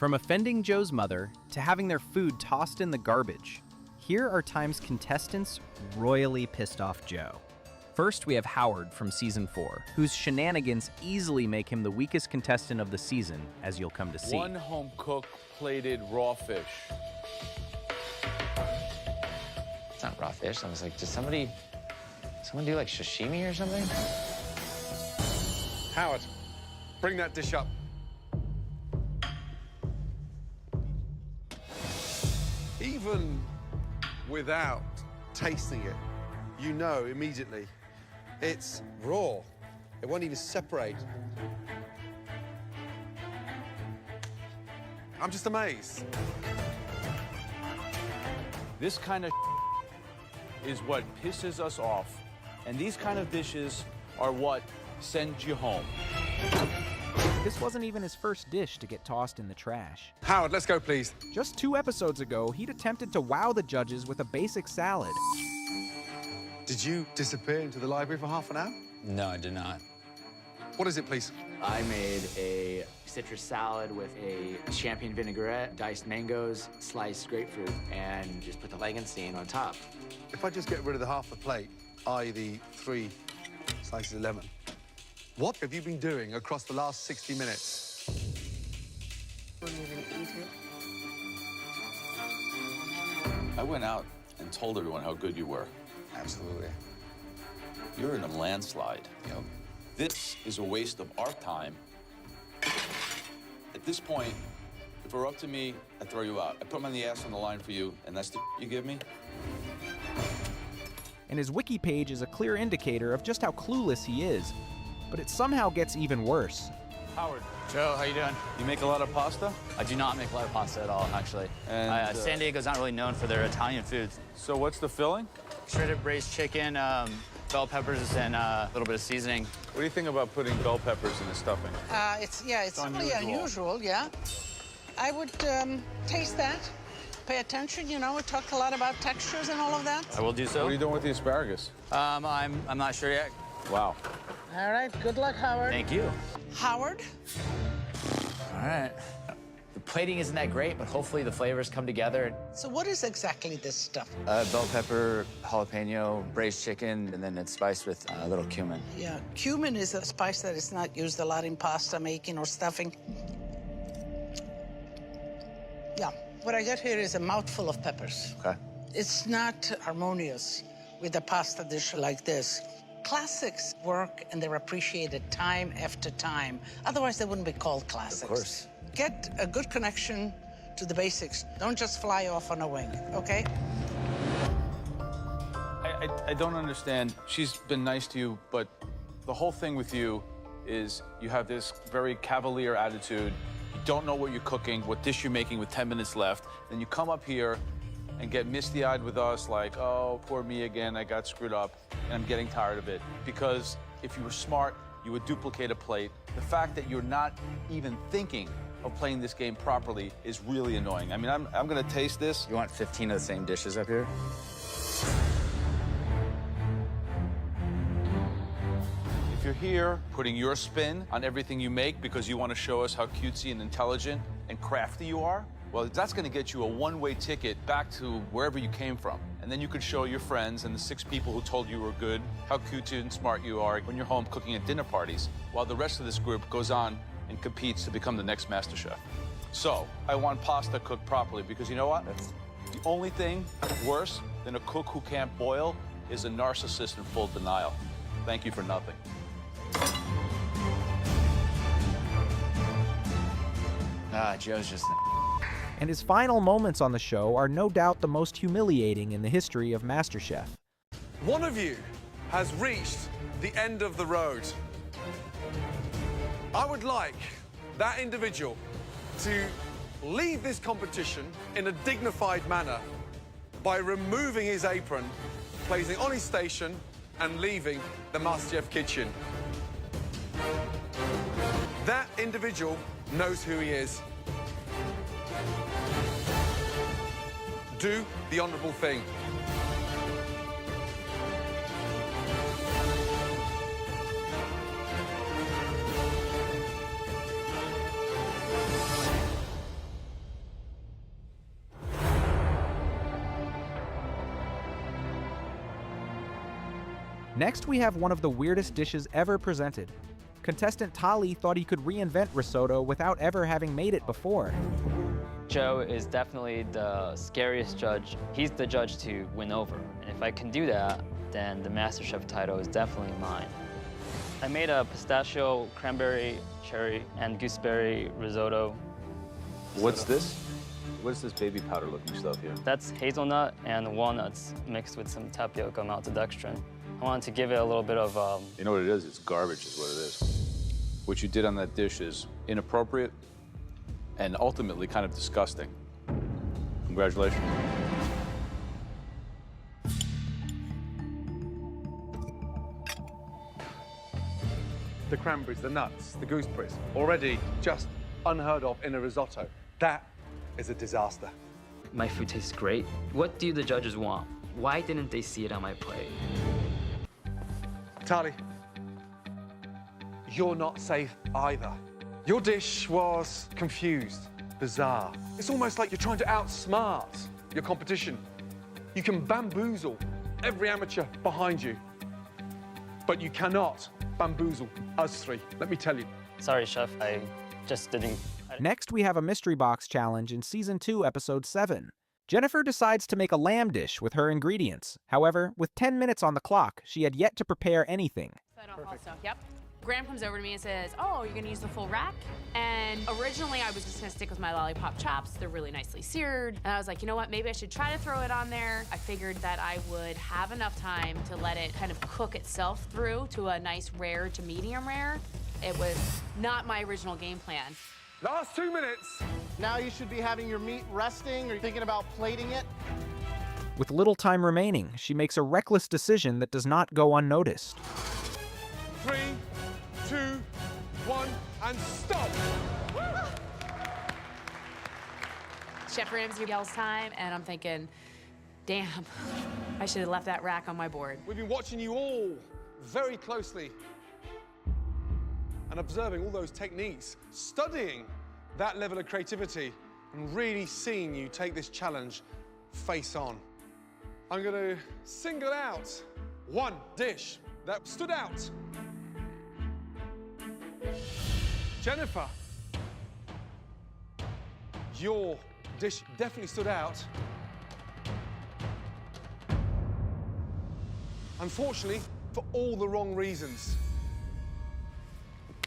From offending Joe's mother to having their food tossed in the garbage, here are times contestants royally pissed off Joe. First, we have Howard from season 4, whose shenanigans easily make him the weakest contestant of the season, as you'll come to see. One home-cooked plated raw fish. It's not raw fish. I was like, did someone do like sashimi or something? Howard, bring that dish up. Even without tasting it, you know immediately it's raw. It won't even separate. I'm just amazed. This kind of is what pisses us off, and these kind of dishes are what send you home. This wasn't even his first dish to get tossed in the trash. Howard, let's go, please. Just 2 episodes ago, he'd attempted to wow the judges with a basic salad. Did you disappear into the library for half an hour? No, I did not. What is it, please? I made a citrus salad with a champagne vinaigrette, diced mangoes, sliced grapefruit, and just put the langoustine on top. If I just get rid of the half the plate, i.e. the 3 slices of lemon, what have you been doing across the last 60 minutes? Wouldn't even eat it. I went out and told everyone how good you were. Absolutely. You're in a landslide. Yep. This is a waste of our time. At this point, if it were up to me, I'd throw you out. I put my ass on the line for you, and that's the you give me? And his wiki page is a clear indicator of just how clueless he is. But it somehow gets even worse. Howard, Joe, how you doing? you make a lot of pasta? I do not make a lot of pasta at all, actually. And, San Diego's not really known for their Italian foods. So what's the filling? Shredded braised chicken, bell peppers, and a little bit of seasoning. What do you think about putting bell peppers in the stuffing? It's really unusual, yeah. I would taste that. Pay attention, you know, we talk a lot about textures and all of that. I will do so. What are you doing with the asparagus? I'm not sure yet. Wow. All right, good luck, Howard. Thank you. Howard? All right. The plating isn't that great, but hopefully the flavors come together. So what is exactly this stuff? Bell pepper, jalapeno, braised chicken, and then it's spiced with a little cumin. Yeah, cumin is a spice that is not used a lot in pasta making or stuffing. Yeah, what I got here is a mouthful of peppers. Okay. It's not harmonious with a pasta dish like this. Classics work and they're appreciated time after time. Otherwise, they wouldn't be called classics. Of course. Get a good connection to the basics. Don't just fly off on a wing, okay? I don't understand. She's been nice to you, but the whole thing with you is you have this very cavalier attitude. You don't know what you're cooking, what dish you're making with 10 minutes left. Then you come up here and get misty-eyed with us like, oh, poor me again, I got screwed up, and I'm getting tired of it. Because if you were smart, you would duplicate a plate. The fact that you're not even thinking of playing this game properly is really annoying. I mean, I'm gonna taste this. You want 15 of the same dishes up here? If you're here putting your spin on everything you make because you want to show us how cutesy and intelligent and crafty you are, well, that's going to get you a one-way ticket back to wherever you came from. And then you could show your friends and the 6 people who told you were good how cutesy and smart you are when you're home cooking at dinner parties, while the rest of this group goes on and competes to become the next Masterchef. So, I want pasta cooked properly because you know what? The only thing worse than a cook who can't boil is a narcissist in full denial. Thank you for nothing. Joe's just... And his final moments on the show are no doubt the most humiliating in the history of MasterChef. One of you has reached the end of the road. I would like that individual to leave this competition in a dignified manner by removing his apron, placing on his station, and leaving the Masterchef kitchen. That individual knows who he is. Do the honourable thing. Next, we have one of the weirdest dishes ever presented. Contestant Tali thought he could reinvent risotto without ever having made it before. Joe is definitely the scariest judge. He's the judge to win over. And if I can do that, then the Masterchef title is definitely mine. I made a pistachio, cranberry, cherry, and gooseberry risotto. What's this? What's this baby powder looking stuff here? That's hazelnut and walnuts mixed with some tapioca maltodextrin. I wanted to give it a little bit of... You know what it is? It's garbage is what it is. What you did on that dish is inappropriate and ultimately kind of disgusting. Congratulations. The cranberries, the nuts, the gooseberries, already just unheard of in a risotto. That is a disaster. My food tastes great. What do the judges want? Why didn't they see it on my plate? Tali, you're not safe either. Your dish was confused, bizarre. It's almost like you're trying to outsmart your competition. You can bamboozle every amateur behind you, but you cannot bamboozle us three, let me tell you. Sorry, chef, I just didn't... Next, we have a mystery box challenge in Season 2, Episode 7. Jennifer decides to make a lamb dish with her ingredients. However, with 10 minutes on the clock, she had yet to prepare anything. Yep. Graham comes over to me and says, oh, you're gonna use the full rack? And originally I was just gonna stick with my lollipop chops. They're really nicely seared. And I was like, you know what, maybe I should try to throw it on there. I figured that I would have enough time to let it kind of cook itself through to a nice rare to medium rare. It was not my original game plan. Last 2 minutes. Now you should be having your meat resting or thinking about plating it. With little time remaining, she makes a reckless decision that does not go unnoticed. 3, 2, 1, and stop. Chef Ramsay yells time, and I'm thinking, damn, I should have left that rack on my board. We've been watching you all very closely and observing all those techniques, studying that level of creativity, and really seeing you take this challenge face on. I'm going to single out one dish that stood out. Jennifer, your dish definitely stood out. Unfortunately, for all the wrong reasons.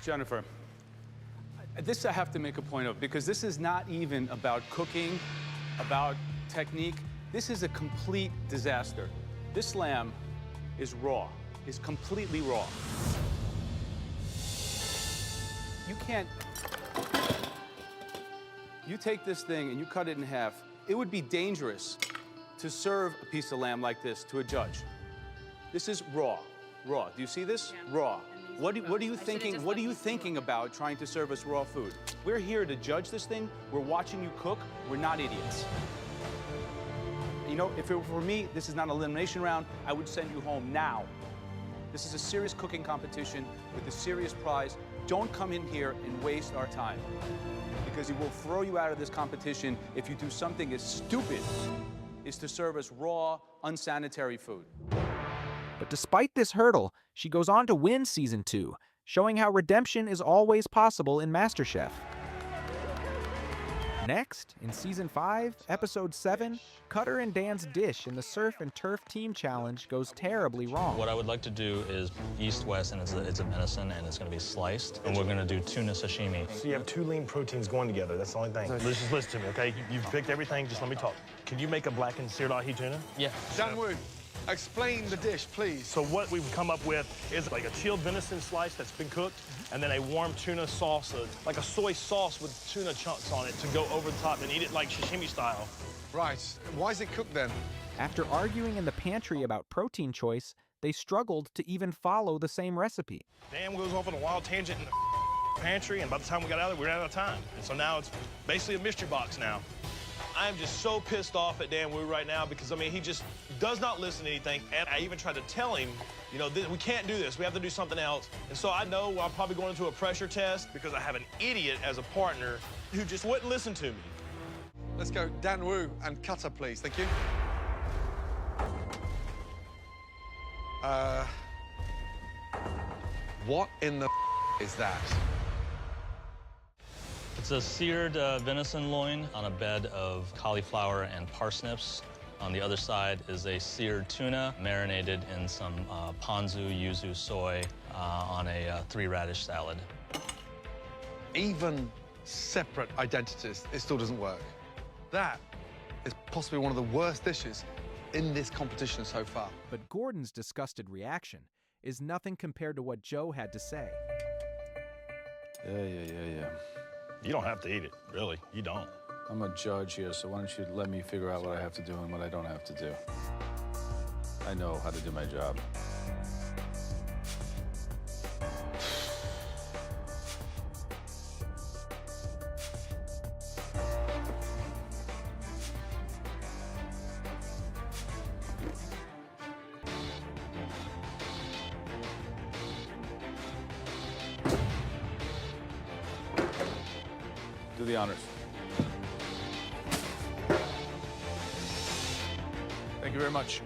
Jennifer, this I have to make a point of, because this is not even about cooking, about technique. This is a complete disaster. This lamb is raw, is completely raw. You can't, you take this thing and you cut it in half, it would be dangerous to serve a piece of lamb like this to a judge. This is raw, raw. Do you see this? Yeah. Raw. What are you thinking? What are you thinking about trying to serve us raw food? We're here to judge this thing. We're watching you cook. We're not idiots. You know, if it were for me, this is not an elimination round. I would send you home now. This is a serious cooking competition with a serious prize. Don't come in here and waste our time, because it will throw you out of this competition if you do something as stupid as to serve us raw, unsanitary food. But despite this hurdle, she goes on to win Season 2, showing how redemption is always possible in MasterChef. Next, in Season 5, Episode 7, Cutter and Dan's dish in the Surf and Turf Team Challenge goes terribly wrong. What I would like to do is east-west, and it's a venison, and it's going to be sliced. And we're going to do tuna sashimi. So you have two lean proteins going together. That's the only thing. Just listen to me, okay? You've picked everything. Just let me talk. Can you make a blackened seared ahi tuna? Yeah. Dan Wu, explain the dish, please. So what we've come up with is like a chilled venison slice that's been cooked, and then a warm tuna sauce, like a soy sauce with tuna chunks on it to go over the top and eat it like sashimi style. Right. Why is it cooked then? After arguing in the pantry about protein choice, they struggled to even follow the same recipe. Dan goes off on a wild tangent in the pantry, and by the time we got out of there, we ran out of time. And so now it's basically a mystery box now. I'm just so pissed off at Dan Wu right now because, I mean, he just does not listen to anything. And I even tried to tell him, you know, we can't do this. We have to do something else. And so I know I'm probably going into a pressure test because I have an idiot as a partner who just wouldn't listen to me. Let's go Dan Wu and Cutter, please. Thank you. What in the is that? It's a seared venison loin on a bed of cauliflower and parsnips. On the other side is a seared tuna marinated in some ponzu, yuzu, soy on a 3-radish salad. Even separate identities, it still doesn't work. That is possibly one of the worst dishes in this competition so far. But Gordon's disgusted reaction is nothing compared to what Joe had to say. Yeah. You don't have to eat it, really. You don't. I'm a judge here, so why don't you let me figure out what I have to do and what I don't have to do. I know how to do my job. Do the honors. Thank you very much.